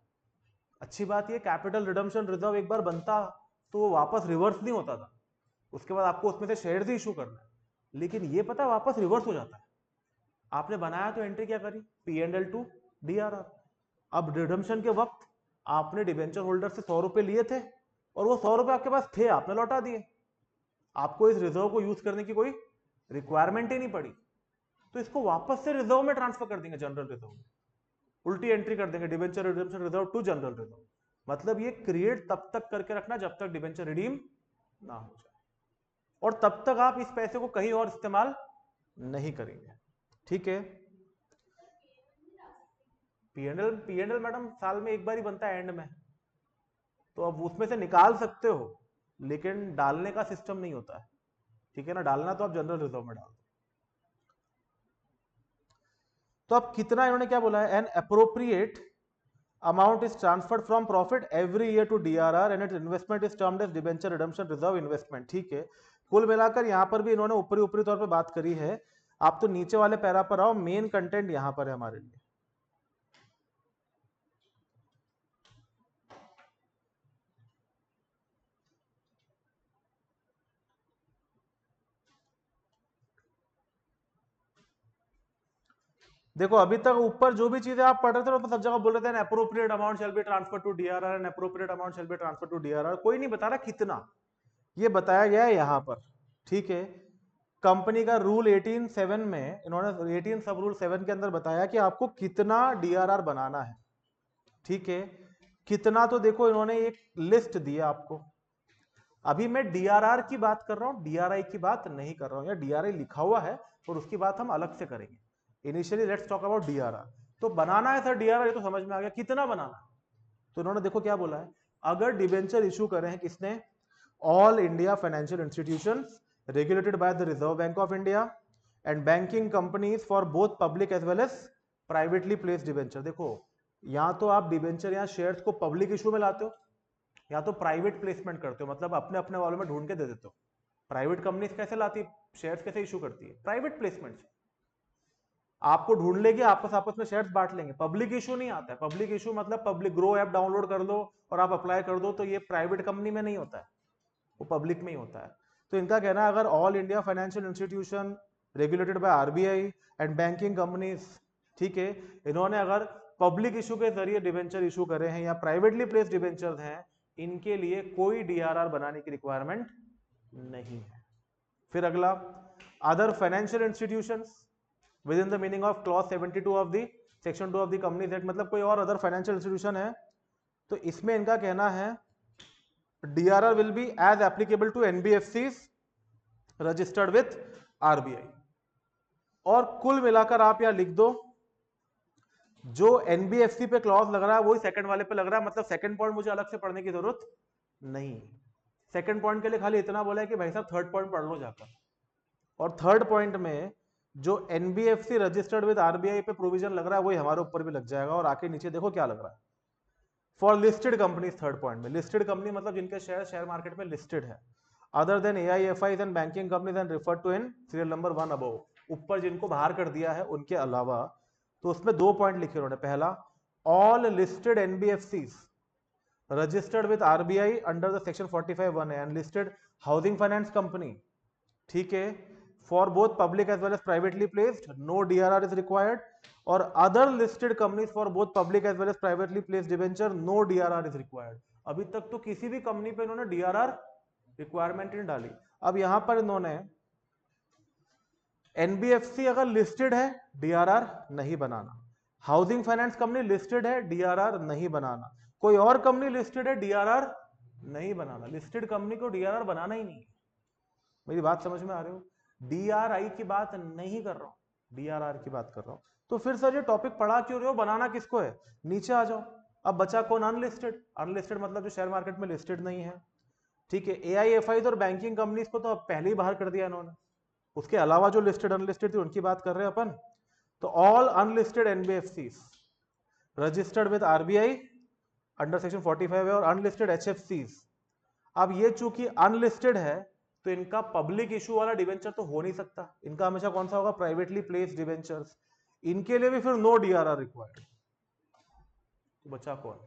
अच्छी बात ये, कैपिटल रिडम्पशन रिजर्व एक बार बनता तो वो वापस रिवर्स नहीं होता था, उसके बाद आपको उसमें से शेयर ही इशू करना है, लेकिन ये पता वापस रिवर्स हो जाता है। आपने बनाया तो एंट्री क्या करी, P and L two DRR. अब रिडम्पशन के वक्त आपने डिबेंचर होल्डर से 100 रुपए लिए थे और वो 100 रुपए आपके पास थे, आपने लौटा दिए, आपको इस रिजर्व को यूज करने की कोई रिक्वायरमेंट ही नहीं पड़ी, तो इसको वापस से रिजर्व में ट्रांसफर कर देंगे, जनरल रिजर्व में उल्टी एंट्री कर देंगे, debenture redemption reserve to general reserve. मतलब ये क्रिएट तब तक करके रखना जब तक डिबेंचर रिडीम ना हो जाए, और तब तक आप इस पैसे को कहीं और इस्तेमाल नहीं करेंगे। ठीक है, पीएनएल मैडम साल में एक बार ही बनता है एंड में, तो अब उसमें से निकाल सकते हो, लेकिन डालने का सिस्टम नहीं होता है। ठीक है ना, डालना तो आप जनरल रिजर्व में डाल दो। तो अब कितना इन्होंने क्या बोला है, an appropriate amount is transferred from profit every year to DRR and its investment is termed as debenture redemption reserve investment। ठीक है, कुल मिलाकर यहां पर भी इन्होंने ऊपरी ऊपरी तौर पे बात करी है। आप तो नीचे वाले पैरा पर आओ, मेन कंटेंट यहां पर है हमारे लिए। देखो अभी तक ऊपर जो भी चीजें आप पढ़ रहे थे, तो सब जगह बोल रहे थे appropriate amount shall be transfer to DRR and appropriate amount shall be transfer to DRR, कोई नहीं बता रहा कितना, ये बताया गया है यहां पर। ठीक है, कंपनी का रूल 18(7) में इन्होंने 18 सब रूल 7 के अंदर बताया कि आपको कितना डीआरआर बनाना है। ठीक है, कितना, तो देखो इन्होंने एक लिस्ट दिया आपको। अभी मैं डीआरआर की बात कर रहा हूं, डीआरआई की बात नहीं कर रहा हूं, या डीआरआई लिखा हुआ है और उसकी बात हम अलग से करेंगे। Initially let's talk about DRR. तो बनाना है सर डीआरआर, ये तो समझ में आ गया, कितना बनाना है। तो इन्होंने देखो क्या बोला है, अगर डिबेंचर इशू करे हैं किसने, all India financial institution regulated by the Reserve Bank of India and banking companies for both public as well as privately placed debenture. देखो या तो आप डिबेंचर या शेयर्स को पब्लिक इशू में लाते हो, या तो प्राइवेट प्लेसमेंट करते हो, मतलब अपने अपने वालों में ढूंढ के दे देते हो। प्राइवेट कंपनीज कैसे लाती है शेयर्स, कैसे इशू करती है, प्राइवेट प्लेसमेंट से आपको ढूंढ लेगी, आपस आपस में शेयर्स बांट लेंगे, पब्लिक इशू नहीं आता है। पब्लिक इशू मतलब पब्लिक ग्रो ऐप डाउनलोड कर लो और आप अप्लाई कर दो, तो ये प्राइवेट कंपनी में नहीं होता है, वो पब्लिक में ही होता है। तो इनका कहना है अगर all India financial institution regulated by RBI and banking companies, ठीक है, इन्होंने अगर पब्लिक इशू के जरिए डिबेंचर इशू करे हैं या प्राइवेटली प्लेस्ड डिबेंचर हैं, इनके लिए कोई डीआरआर बनाने की रिक्वायरमेंट नहीं है। फिर अगला, other financial institutions with in the meaning of clause 72 of the section 2 of the companies act, मतलब कोई और अदर फाइनेंशियल इंस्टीट्यूशन है, तो इसमें इनका कहना है DRR will be as applicable to NBFCs registered with RBI। और कुल मिलाकर आप यहां लिख दो, जो NBFC पे क्लॉज लग रहा है वही सेकंड वाले पे लग रहा है, मतलब सेकंड पॉइंट मुझे अलग से पढ़ने की जरूरत नहीं। सेकंड पॉइंट के लिए खाली इतना बोला है कि भाई साहब थर्ड पॉइंट पढ़ लो जाकर, और थर्ड पॉइंट में जो NBFC रजिस्टर्ड विद RBI पे प्रोविजन लग रहा है वही हमारे ऊपर भी लग जाएगा। और आके नीचे देखो क्या लग रहा है, for listed companies, third point में लिस्टेड कंपनी मतलब जिनके शेयर मार्केट में लिस्टेड है, other than AIFIs and banking companies and refer to in serial number 1 above, ऊपर जिनको बाहर कर दिया है उनके अलावा। तो उसमें 2 पॉइंट लिखे उन्होंने, पहला, all listed NBFCs registered with RBI under the section 45(1) and listed housing finance company, ठीक है, for both public as well as privately placed, no DRR is required, और other listed companies for both public as well as privately placed debenture, no DRR is required. अभी तक तो किसी भी कंपनी पे इन्होंने डीआरआर रिक्वायरमेंट नहीं डाली। अब यहां पर इन्होंने एनबीएफसी अगर लिस्टेड है डीआरआर नहीं बनाना, हाउसिंग फाइनेंस कंपनी लिस्टेड है, डीआरआर नहीं बनाना। कोई और कंपनी लिस्टेड है, डीआरआर नहीं बनाना। लिस्टेड कंपनी को डीआरआर बनाना ही नहीं है। मेरी बात समझ में आ रही हो? डीआरआई की बात नहीं कर रहा हूं, डीआरआर की बात कर रहा हूं। तो फिर सर ये टॉपिक पढ़ा क्यों रहे हो, बनाना किसको है? नीचे आ जाओ। अब बचा कौन? अनलिस्टेड। अनलिस्टेड मतलब जो शेयर मार्केट में लिस्टेड नहीं है, ठीक है। एआईएफआई और बैंकिंग कंपनीज को तो अब पहले ही बाहर कर दिया इन्होंने। उसके अलावा जो लिस्टेड अनलिस्टेड थी उनकी बात कर रहे हैं अपन। तो all unlisted NBFCs registered with RBI under section 45 है, और अनलिस्टेड एचएफसीज। अब ये चूंकि अनलिस्टेड है तो इनका पब्लिक इशू वाला डिवेंचर तो हो नहीं सकता। इनका हमेशा कौन सा होगा? Privately placed debentures. इनके लिए भी फिर नो डीआरआर रिक्वायर्ड। तो बचा कौन?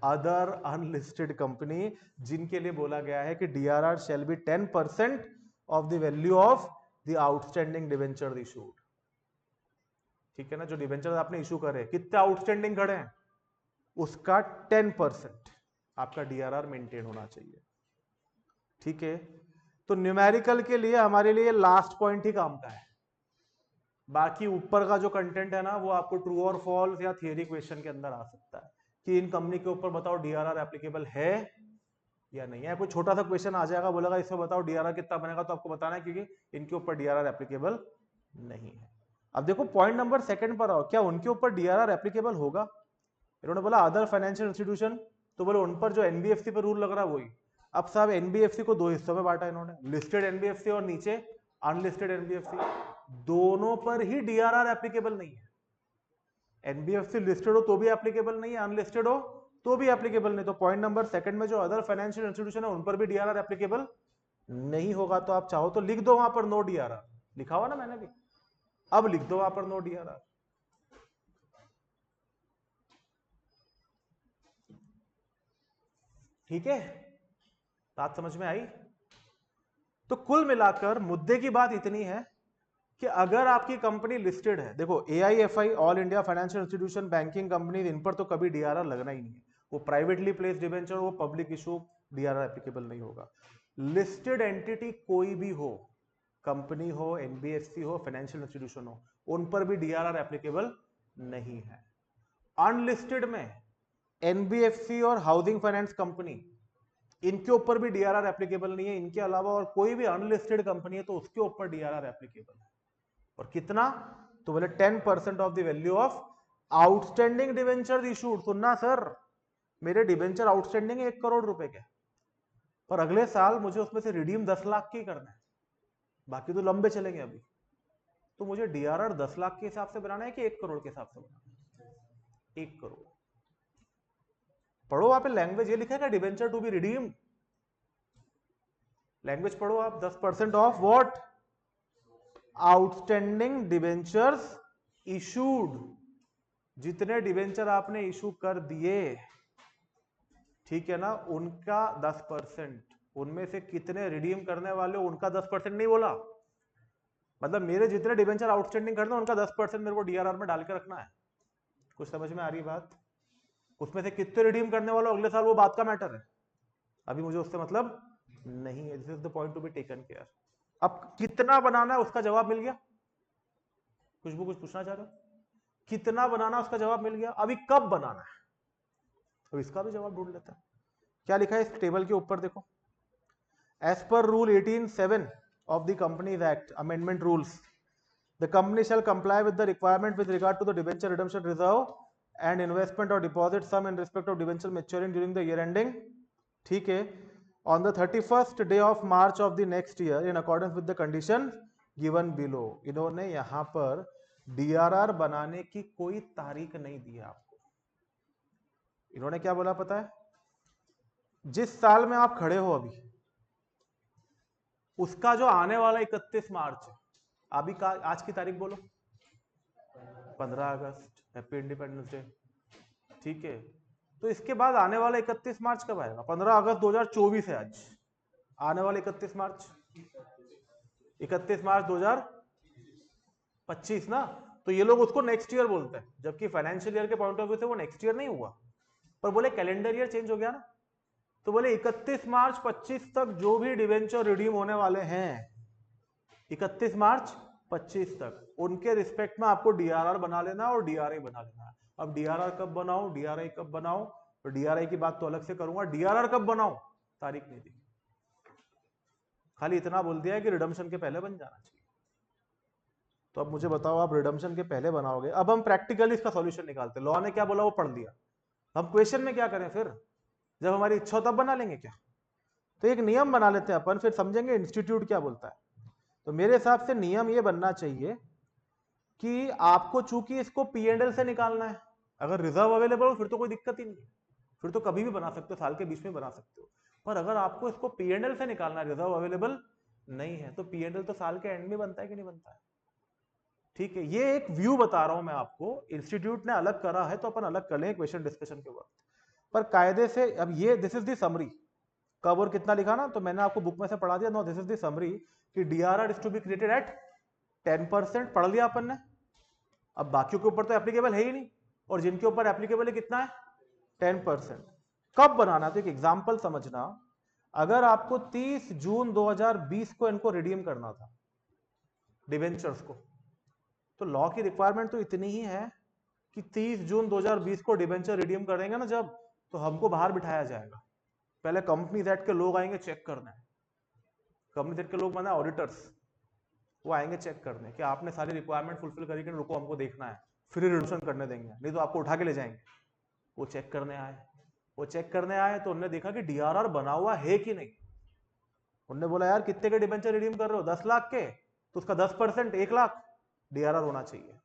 अदर अनलिस्टेड कंपनी, जिनके लिए बोला गया है कि DRR shall be 10% of the value of the outstanding debenture issued. ठीक है ना? जो डिवेंचर आपने इशू करे, कितने आउटस्टैंडिंग खड़े हैं, उसका 10% आपका डीआरआर मेंटेन होना चाहिए। ठीक है। तो न्यूमेरिकल के लिए हमारे लिए लास्ट पॉइंट ही काम का है। बाकी ऊपर का जो कंटेंट है ना, वो आपको ट्रू और फॉल्स या थियरी क्वेश्चन के अंदर आ सकता है कि इन कंपनी के ऊपर बताओ डीआरआर एप्लीकेबल है या नहीं है। कोई छोटा सा क्वेश्चन आ जाएगा, बोलेगा इसमें बताओ डीआरआर कितना बनेगा, तो आपको बताना है क्योंकि इनके ऊपर डीआरआर एप्लीकेबल नहीं है। अब देखो पॉइंट नंबर सेकंड पर आओ, क्या उनके ऊपर डीआरआर एप्लीकेबल होगा? इन्होंने बोला अदर फाइनेंशियल इंस्टीट्यूशन, तो बोले उन पर जो एनबीएफसी पर रूल लग रहा है वही। अब साहब एनबीएफसी को दो हिस्सों में बांटा इन्होंने, लिस्टेड एनबीएफसी और नीचे अनलिस्टेड एनबीएफसी। दोनों पर ही डीआरआर एप्लीकेबल नहीं है। एनबीएफसी लिस्टेड हो तो भी एप्लीकेबल नहीं है, अनलिस्टेड हो तो भी एप्लीकेबल नहीं। तो पॉइंट नंबर सेकंड में जो अदर फाइनेंशियल इंस्टीट्यूशन है उन पर भी डीआरआर एप्लीकेबल नहीं होगा। तो आप चाहो तो लिख दो वहां पर नो डीआरआर, लिखा हुआ ना मैंने भी, अब लिख दो वहां पर नो डीआरआर। ठीक है, बात समझ में आई? तो कुल मिलाकर मुद्दे की बात इतनी है कि अगर आपकी कंपनी लिस्टेड है, देखो AIFI all India financial institution banking company, इन पर तो कभी डीआरआर लगना ही नहीं है। वो प्राइवेटली प्लेस्ड डिवेंचर, वो पब्लिक इशू, डीआरआर एप्लीकेबल नहीं होगा। लिस्टेड एंटिटी कोई भी हो, कंपनी हो, एनबीएफसी हो, फाइनेंशियल इंस्टीट्यूशन हो, उन पर भी डीआरआर एप्लीकेबल नहीं है। अनलिस्टेड में एनबीएफसी और हाउसिंग फाइनेंस कंपनी, इनके ऊपर भी डीआरआर एप्लीकेबल नहीं है। इनके अलावा और कोई भी अनलिस्टेड कंपनी है तो उसके ऊपर डीआरआर एप्लीकेबल है। और कितना? तो बोले 10% of the value of outstanding debenture issued. सुनना सर, मेरे डिवेंचर आउटस्टैंडिंग है 1 करोड़ रुपए के, पर अगले साल मुझे उसमें से रिडीम 10 लाख की करना है, बाकी तो लंबे चलेंगे अभी। तो मुझे डीआरआर 10 लाख के हिसाब से बनाना है कि 1 करोड़ के हिसाब से बनाना है? 1 करोड़। पढ़ो वहां पे लैंग्वेज ये लिखा है, debenture to be redeemed. Language पढ़ो आप, 10% of what? Outstanding debentures issued. जितने डिवेंचर आपने इशू कर दिए, ठीक है ना, उनका 10%। उनमें से कितने रिडीम करने वाले हो उनका 10% नहीं बोला, मतलब मेरे जितने डिवेंचर आउटस्टैंडिंग करना उनका 10% मेरे को डीआरआर में डाल के रखना है। कुछ समझ में आ रही बात? उसमें से कितने रिडीम करने वाले अगले साल वो बात का मैटर है, अभी मुझे उससे मतलब नहीं है। This is the point to be taken care. अब कितना बनाना है उसका जवाब मिल गया। कुछ पूछना चाह रहे हो? कितना बनाना उसका जवाब मिल गया, अभी कब बनाना है, तो इसका भी जवाब ढूंढ लेता है। क्या लिखा है इस टेबल के ऊपर देखो, as per rule 18(7) of the Companies Act amendment rules, the company shall comply with the requirement with regard to the debenture redemption reserve and investment or deposit sum in respect of debenture maturing during the year ending, ठीक है, on the 31st day of March of the next year in accordance with the condition given below। इन्होंने यहां पर डीआरआर बनाने की कोई तारीख नहीं दी है आपको। इन्होंने क्या बोला पता है? जिस साल में आप खड़े हो अभी, उसका जो आने वाला 31 मार्च है, अभी का आज की तारीख बोलो, 15 अगस्त, हैप्पी इंडिपेंडेंस डे, ठीक है। तो इसके बाद आने वाला 31 मार्च कब आएगा? 15 अगस्त 2024 है आज। आने वाला 31 मार्च 2025 ना। तो ये लोग उसको नेक्स्ट ईयर बोलते हैं, जबकि फाइनेंशियल ईयर के पॉइंट ऑफ व्यू से वो नेक्स्ट ईयर नहीं हुआ, पर बोले कैलेंडर ईयर चेंज हो गया ना। तो बोले 31 मार्च 25 तक जो भी डिवेंचर रिडीम होने वाले हैं, 31 मार्च 25 तक उनके रिस्पेक्ट में आपको डीआरआर बना लेना और डीआरआई बना लेना। अब डीआरआर कब बनाऊं, डीआरआई कब बनाऊं, तो डीआरआई की बात तो अलग से करूंगा। डीआरआर कब बनाऊं, तारीख नहीं दी, खाली इतना बोल दिया है कि रिडम्पशन के पहले बन जाना चाहिए। तो अब मुझे बताओ, आप रिडम्पशन के पहले बनाओगे। अब हम प्रैक्टिकली इसका सॉल्यूशन निकालते हैं। लॉ ने क्या बोला वो पढ़ लिया, हम क्वेश्चन में क्या करें फिर, जब हमारी इच्छा हो तब बना लेंगे क्या। तो एक नियम बना लेते हैं अपन, फिर समझेंगे इंस्टीट्यूट क्या बोलता है। तो मेरे हिसाब से नियम ये बनना चाहिए कि आपको चूंकि इसको P&L से निकालना है, अगर रिजर्व अवेलेबल हो फिर तो कोई दिक्कत ही नहीं है, फिर तो कभी भी बना सकते हो, साल के बीच में बना सकते हो। पर अगर आपको इसको P&L से निकालना है, रिजर्व अवेलेबल नहीं है, तो P&L तो साल के एंड में बनता है कि नहीं बनता है। ठीक है, ये एक व्यू बता रहा हूं मैं आपको, इंस्टीट्यूट ने अलग करा है तो अपन अलग कर लेंगे क्वेश्चन डिस्कशन के वक्त। पर कायदे से अब ये दिस इज द समरी, कब और कितना लिखा ना, तो मैंने आपको बुक में से पढ़ा दिया। No, this is the summary कि DRR is to be created at 10%, पढ़ लिया अपन ने। अब बाकियों के ऊपर तो एप्लीकेबल है ही नहीं, और जिनके ऊपर एप्लीकेबल है कितना है, 10%। कब बनाना, तो एक एग्जांपल समझना। अगर आपको 30 जून 2020 को इनको रिडीम करना था डिवेंचर्स को, तो लॉ की रिक्वायरमेंट तो इतनी ही है कि 30 जून 2020 को डिवेंचर रिडीम करेंगे ना जब, तो हमको बाहर बिठाया जाएगा। पहले कंपनीज एक्ट के लोग आएंगे चेक करने, कंपनीज एक्ट के लोग माना ऑडिटर्स, वो आएंगे चेक करने कि आपने सारी रिक्वायरमेंट फुलफिल करी कि रुको हमको देखना है, फिर रिडम्पशन करने देंगे, नहीं तो आपको उठा के ले जाएंगे। वो चेक करने आए, वो चेक करने आए तो उन्होंने देखा कि डीआरआर बना हुआ है कि नहीं। उन्होंने बोला यार कितने के डिबेंचर रिडीम कर रहे हो, 10 लाख के, तो उसका 10% 1 लाख डीआरआर होना चाहिए।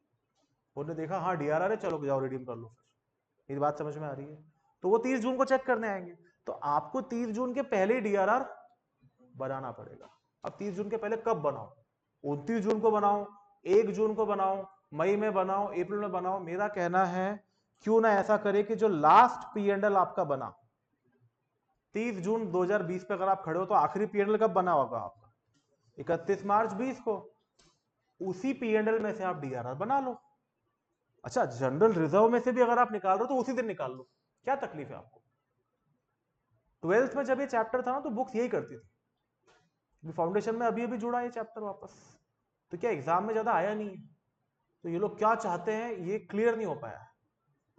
उन्होंने देखा हाँ डीआरआर है, चलो जाओ रिडीम कर लो। फिर मेरी बात समझ में आ रही है। तो वो 30 जून को चेक करने आएंगे, तो आपको 30 जून के पहले डीआरआर बनाना पड़ेगा। अब 30 जून के पहले कब बनाओ, 29 जून को बनाओ, 1 जून को बनाओ, मई में बनाओ, अप्रैल में बनाओ। मेरा कहना है क्यों ना ऐसा करे कि जो लास्ट P&L आपका बना 30 जून 2020 पे, अगर आप खड़े हो तो आखिरी P&L कब बना होगा आपका, 31 मार्च 20 को। उसी P&L में से आप डीआरआर बना लो। अच्छा, जनरल रिजर्व में से भी अगर आप निकाल रहे हो तो उसी दिन निकाल लो, क्या तकलीफ है आपको। 12th में जब ये चैप्टर था ना तो बुक्स यही करती थी। फाउंडेशन में अभी अभी जुड़ा ये चैप्टर वापस, तो क्या एग्जाम में ज्यादा आया नहीं है, तो ये लोग क्या चाहते हैं ये क्लियर नहीं हो पाया।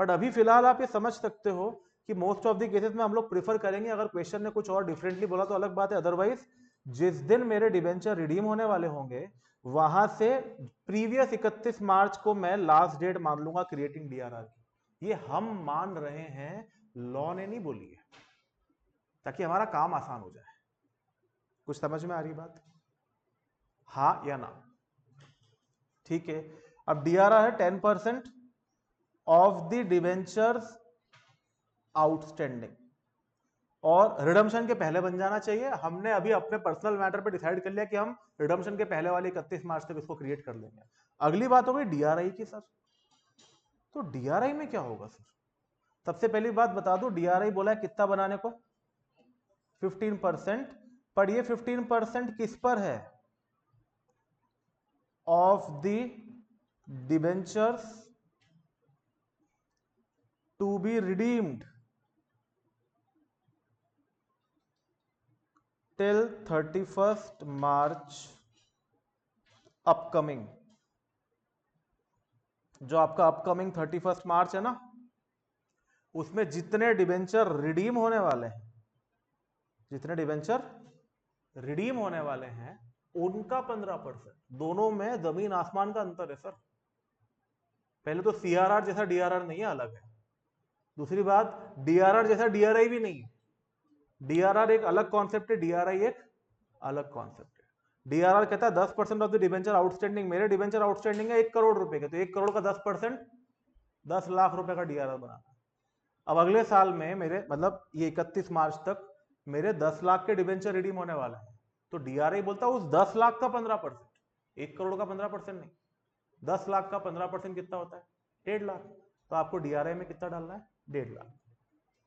बट अभी फिलहाल आप ये समझ सकते हो कि मोस्ट ऑफ द केसेस में हम लोग प्रीफर करेंगे, अगर क्वेश्चन ने कुछ और डिफरेंटली बोला तो अलग बात है, अदरवाइज जिस दिन मेरे डिबेंचर रिडीम होने वाले होंगे वहां से प्रीवियस 31 मार्च को मैं लास्ट डेट मान लूंगा क्रिएटिंग डीआरआर की। ये हम मान रहे हैं, लॉ ने नहीं बोली है, ताकि हमारा काम आसान हो जाए। कुछ समझ में आ रही बात, हाँ या ना। ठीक है, अब डीआरआर है 10% ऑफ द डिवेंचर्स आउटस्टैंडिंग, और रिडम्पशन के पहले बन जाना चाहिए। हमने अभी अपने पर्सनल मैटर पे डिसाइड कर लिया कि हम रिडम्पशन के पहले वाले 31 मार्च तक इसको क्रिएट कर लेंगे। अगली बात हो गई डीआरआई की। सर तो डीआरआई में क्या होगा सर, सबसे पहली बात बता दूं, डीआरआई बोला है कितना बनाने को, 15%। पर ये 15% किस पर है, of the debentures to be redeemed till 31 March upcoming. जो आपका अपकमिंग 31 मार्च है ना, उसमें जितने डिबेंचर रिडीम होने वाले हैं, जितने डिबेंचर रिडीम होने वाले हैं उनका 15%। दोनों में जमीन आसमान का अंतर है सर। पहले तो सीआरआर जैसा डीआरआर नहीं है, अलग है। दूसरी बात, डीआरआर जैसा डीआरआई भी नहीं है। डीआरआर एक अलग कॉन्सेप्ट है, डीआरआई एक अलग कॉन्सेप्ट है। डीआरआर कहता है 10% ऑफ द डिबेंचर आउटस्टैंडिंग, मेरे डिबेंचर आउटस्टैंडिंग है 1 करोड़ रुपए के, तो 1 करोड़ का 10% 10 लाख रुपए का डीआरआर बनाना। अब अगले साल में मेरे मतलब ये 31 मार्च तक मेरे 10 लाख के डिबेंचर रिडीम होने वाला है, तो डीआरआई बोलता है उस 10 लाख का 15%, 1 करोड़ का 15% नहीं, 10 लाख का 15% कितना होता है, 1.5 लाख। तो आपको डीआरआई में कितना डालना है, 1.5 लाख।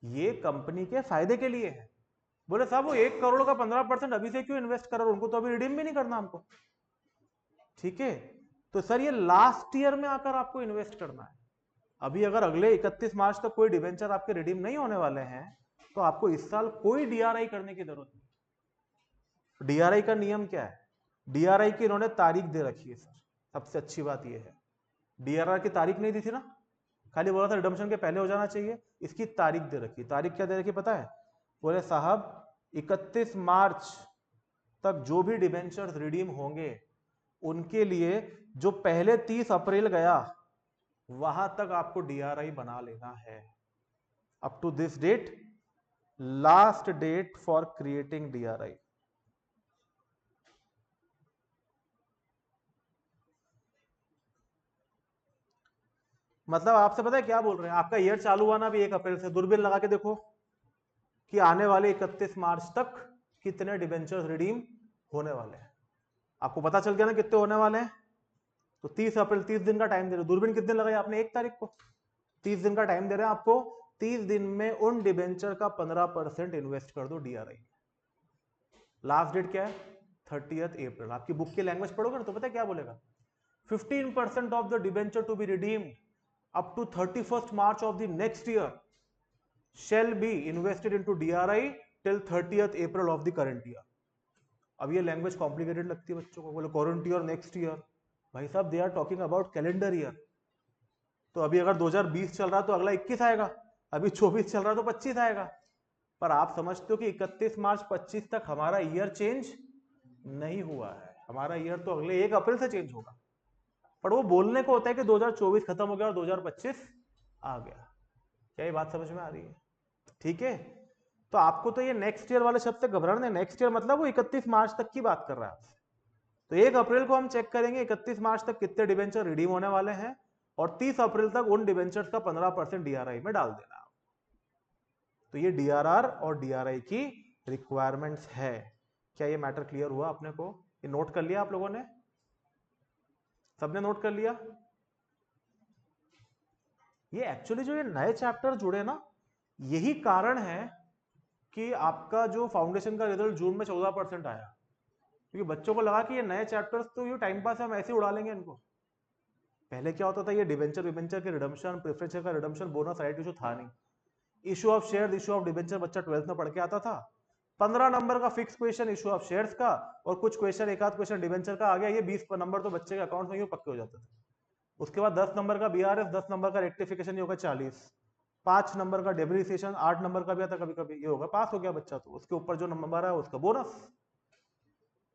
ये कंपनी के फायदे के लिए है। बोले साहब वो 1 करोड़ का 15% अभी से क्यों इन्वेस्ट करो, उनको तो अभी रिडीम भी नहीं करना हमको। ठीक है, तो सर ये लास्ट ईयर में आकर आपको इन्वेस्ट करना है। अभी अगर अगले 31 मार्च तक कोई डिवेंचर आपके रिडीम नहीं होने वाले हैं तो आपको इस साल कोई डीआरआई करने की जरूरत नहीं। डीआरआई का नियम क्या है, डीआरआई की इन्होंने तारीख दे रखी है सर, सबसे अच्छी बात यह है, डीआरआर की तारीख नहीं दी थी ना, खाली बोला था रिडम्पशन के पहले हो जाना चाहिए, इसकी तारीख दे रखी। तारीख क्या दे रखी पता है? बोले साहब 31 मार्च तक जो भी डिबेंचर्स रिडीम होंगे उनके लिए जो पहले 30 अप्रैल गया वहां तक आपको डीआरआई बना लेना है। Up to this date last date for creating DRI. मतलब आपसे पता है क्या बोल रहे हैं, आपका ईयर चालू हुआ ना अभी 1 अप्रैल से, दूरबीन लगा के देखो कि आने वाले 31 मार्च तक कितने डिबेंचर्स रिडीम होने वाले हैं। आपको पता चल गया ना कितने होने वाले हैं। तो 30 अप्रैल, 30 दिन का टाइम दे रहे। दूरबीन कितने लगाई आपने? 1 तारीख को। 30 दिन का टाइम दे रहे हैं आपको। 30 दिन में उन डिबेंचर का 15% इन्वेस्ट कर दो डीआरआई। लास्ट डेट क्या है? 30th अप्रैल। आपकी बुक की लैंग्वेज पढ़ोगे ना तो पता है क्या बोलेगा? 15% of the debenture to be redeemed up to 31st March of the next year shall be invested into DRI till 30th April of the current year। अब ये लैंग्वेज कॉम्प्लिकेटेड लगती है बच्चों को, बोले करंट ईयर, नेक्स्ट ईयर। भाई साहब they are talking about calendar year. तो अभी अगर 2020 चल रहा तो अगला 21 आएगा, अभी 24 चल रहा तो 25 आएगा। पर आप समझते हो कि 31 मार्च 25 तक हमारा ईयर चेंज नहीं हुआ है, हमारा ईयर तो अगले 1 अप्रैल से चेंज होगा। पर वो बोलने को होता है कि 2024 खत्म हो गया और 2025 आ गया। क्या ये बात समझ में आ रही है? ठीक है, तो आपको तो ये नेक्स्ट ईयर वाले शब्द से घबराना है। नेक्स्ट ईयर मतलब वो 31 मार्च तक की बात कर रहा है आपसे। तो 1 अप्रैल को हम चेक करेंगे 31 मार्च तक कितने डिबेंचर रिडीम होने वाले हैं, और 30 अप्रैल तक उन डिबेंचर्स का 15% डीआरआई में डाल देना। तो ये डीआरआर और डीआरआई की रिक्वायरमेंट्स है। क्या ये मैटर क्लियर हुआ अपने को? ये नोट कर लिया आप लोगों ने? सबने नोट कर लिया? ये एक्चुअली जो ये नए चैप्टर जुड़े ना, यही कारण है कि आपका जो फाउंडेशन का रिजल्ट जून में 14% आया, क्योंकि बच्चों को लगा कि ये नए चैप्टर्स तो ये टाइम पास है, हम ऐसे उड़ा लेंगे इनको। पहले क्या होता था, ये डिबेंचर विबेंचर के रिडम्पशन, प्रेफरेंस का रिडम्पशन, बोनस, राइट इशू था नहीं। Issue of share, issue of debenture बच्चा 12th में पढ़ के आता था। 15 नंबर का fix question issue of shares का, और कुछ क्वेश्चन, एक आध क्वेश्चन डिबेंचर का आ गया, ये 20 नंबर तो बच्चे के अकाउंट में पक्के हो जाते थे। उसके बाद 10 नंबर का बीआरएस, 10 नंबर का रेक्टिफिकेशन, ये होगा 40। 5 नंबर का डेप्रिसिएशन, 8 नंबर का भी आता कभी कभी, ये होगा, पास हो गया बच्चा। तो उसके ऊपर जो नंबर है उसका बोनस।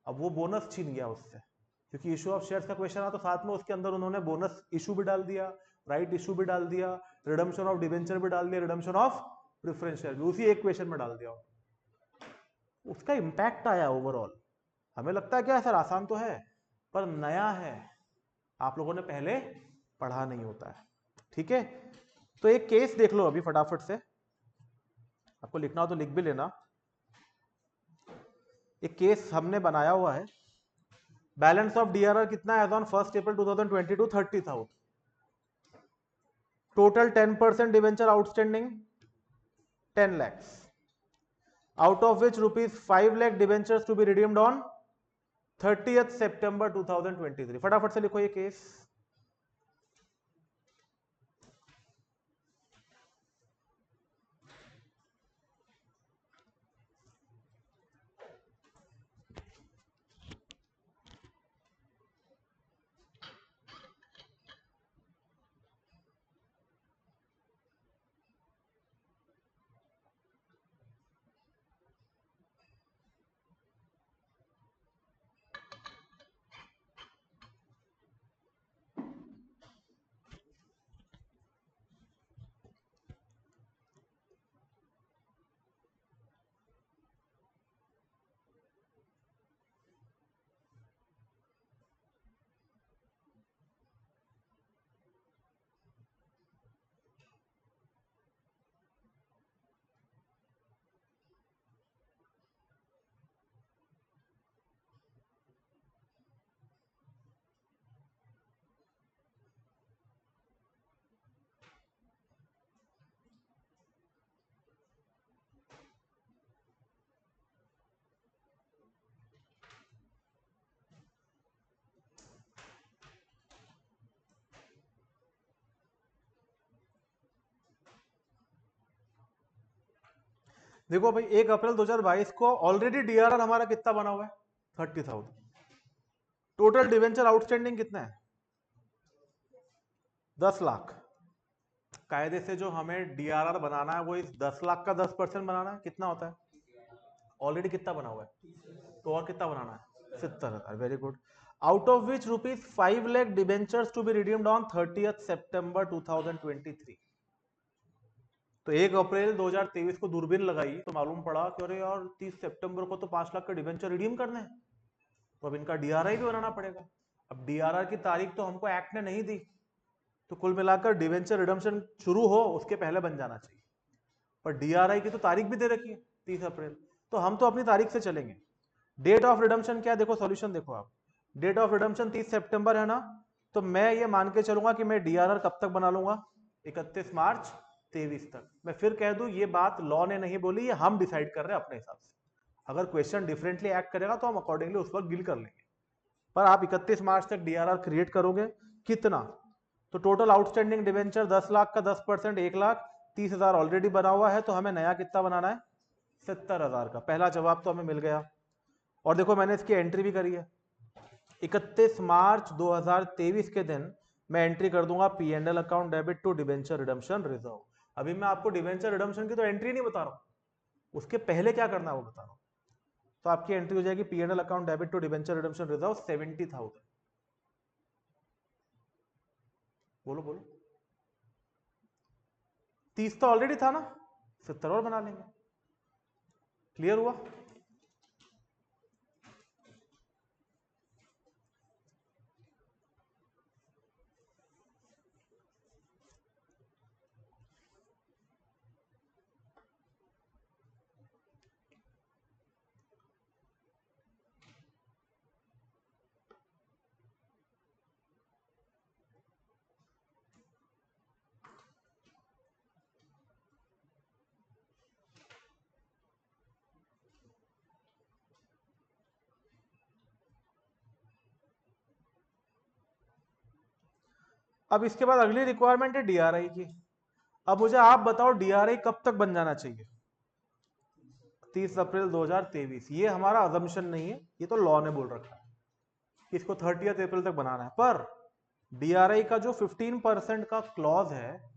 अब वो बोनस छीन गया उससे, क्योंकि इशू ऑफ शेयर्स का क्वेश्चन आ तो साथ में उसके अंदर उन्होंने बोनस इशू भी डाल दिया, राइट इशू भी डाल दिया, रिडम्पशन ऑफ डिबेंचर भी डाल दिया, रिडम्पशन ऑफ प्रेफरेंस शेयर भी उसी एक क्वेश्चन में डाल दिया। उसका इंपैक्ट आया ओवरऑल। हमें लगता है क्या सर आसान तो है, पर नया है, आप लोगों ने पहले पढ़ा नहीं होता है। ठीक है, तो एक केस देख लो अभी फटाफट से, आपको लिखना हो तो लिख भी लेना। एक केस हमने बनाया हुआ है। बैलेंस ऑफ डीआरआर कितना है as on 1 April 2022? 30,000। Total 10% debenture outstanding 10 lakhs, out of which rupees 5 lakh debentures to be redeemed on 30th September 2023। फटाफट से लिखो ये केस। देखो भाई 1 अप्रैल 2022 को ऑलरेडी डीआरआर हमारा कितना बना हुआ है? 30,000। टोटल डिवेंचर आउटस्टैंडिंग कितना है? 10 लाख। कायदे से जो हमें डीआरआर बनाना है वो इस 10 लाख का 10% बनाना है। कितना होता है? ऑलरेडी कितना बना हुआ है, तो और कितना बनाना है? 70,000। Very good. Out of which rupees 5 lakh debentures to be redeemed on 30th September 2023। तो 1 अप्रैल 2023 को दूरबीन लगाई तो मालूम पड़ा कि अरे यार 30 सितंबर को तो 5 लाख का डिबेंचर रिडीम करना है, तो अब इनका डीआरआई भी बनाना पड़ेगा। अब डीआरआर की तारीख तो हमको एक्ट ने नहीं दी, तो कुल मिलाकर डिवेंचर रिडम्पशन शुरू हो उसके पहले बन जाना चाहिए, पर डीआरआई की तो तारीख भी दे रखी है 30 अप्रैल, तो हम तो अपनी तारीख से चलेंगे। डेट ऑफ रिडम्पशन क्या है? देखो सॉल्यूशन देखो आप, डेट ऑफ रिडम्पशन 30 सितंबर है ना, तो मैं ये मान के चलूंगा कि मैं डीआरआर कब तक बना लूंगा? 31 मार्च 23 तक। मैं फिर कह दूं ये बात लॉ ने नहीं बोली, ये हम डिसाइड कर रहे हैं अपने हिसाब से। अगर क्वेश्चन डिफरेंटली एक्ट करेगा तो हम अकॉर्डिंगली उस वक्त डील कर लेंगे, पर आप 31 मार्च तक डीआरआर क्रिएट करोगे। कितना? तो टोटल आउटस्टैंडिंग डिवेंचर 10 लाख का 10% 1,30,000 ऑलरेडी बना हुआ है, तो हमें नया कितना बनाना है? 70,000 का। पहला जवाब तो हमें मिल गया। और देखो मैंने इसकी एंट्री भी करी है, 31 मार्च 2023 के दिन मैं एंट्री कर दूंगा P&L account debit to debenture redemption reserve. अभी मैं आपको डिवेंचर रिडम्पशन की तो एंट्री नहीं बता रहा हूं, उसके पहले क्या करना है वो बता रहा हूं। तो आपकी एंट्री हो जाएगी P&L account debit to debenture redemption reserve 70,000। बोलो बोलो। 30 तो ऑलरेडी था ना, 70 और बना लेंगे। क्लियर हुआ? अब इसके बाद अगली रिक्वायरमेंट है डीआरआई की। अब मुझे आप बताओ डीआरआई कब तक बन जाना चाहिए? 30 अप्रैल 2023। ये हमारा अजम्पशन नहीं है, ये तो लॉ ने बोल रखा है कि इसको 30 अप्रैल तक बनाना है। पर डीआरआई का जो 15% का क्लॉज है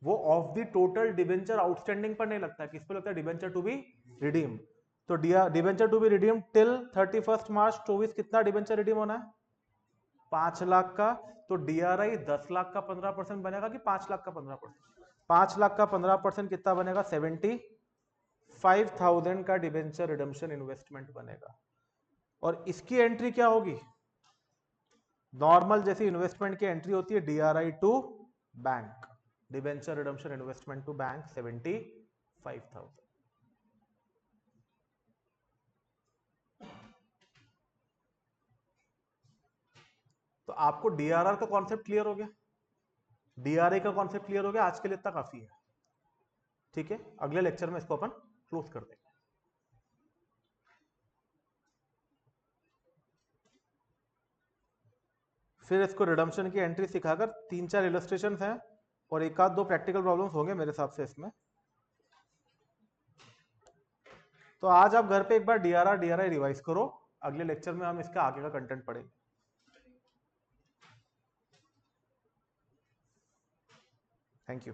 वो of the total debenture outstanding पर नहीं लगता है, किस पे लगता है? Debenture to be redeem. तो debenture to be redeem till 31 March 24 कितना डिबेंचर रिडीम होना है? 5 लाख का। तो डीआरआई 10 लाख का 15% बनेगा कि 5 लाख का 15%? 5 लाख का 15% कितना बनेगा? 75,000 का डिबेंचर रिडम्पशन इन्वेस्टमेंट बनेगा। और इसकी एंट्री क्या होगी? नॉर्मल जैसी इन्वेस्टमेंट की एंट्री होती है, DRI to bank, debenture redemption investment to bank 75,000। तो आपको डीआरआर का कॉन्सेप्ट क्लियर हो गया, डीआरआई का कॉन्सेप्ट क्लियर हो गया। आज के लिए इतना काफी है, ठीक है? अगले लेक्चर में इसको अपन क्लोज कर देंगे। फिर इसको रिडम्पशन की एंट्री सिखाकर 3-4 इलस्ट्रेशन हैं और एक आध दो प्रैक्टिकल प्रॉब्लम्स होंगे मेरे हिसाब से इसमें। तो आज आप घर पे एक बार डीआरआई रिवाइज करो, अगले लेक्चर में हम इसका आगे का कंटेंट पढ़ेंगे। Thank you.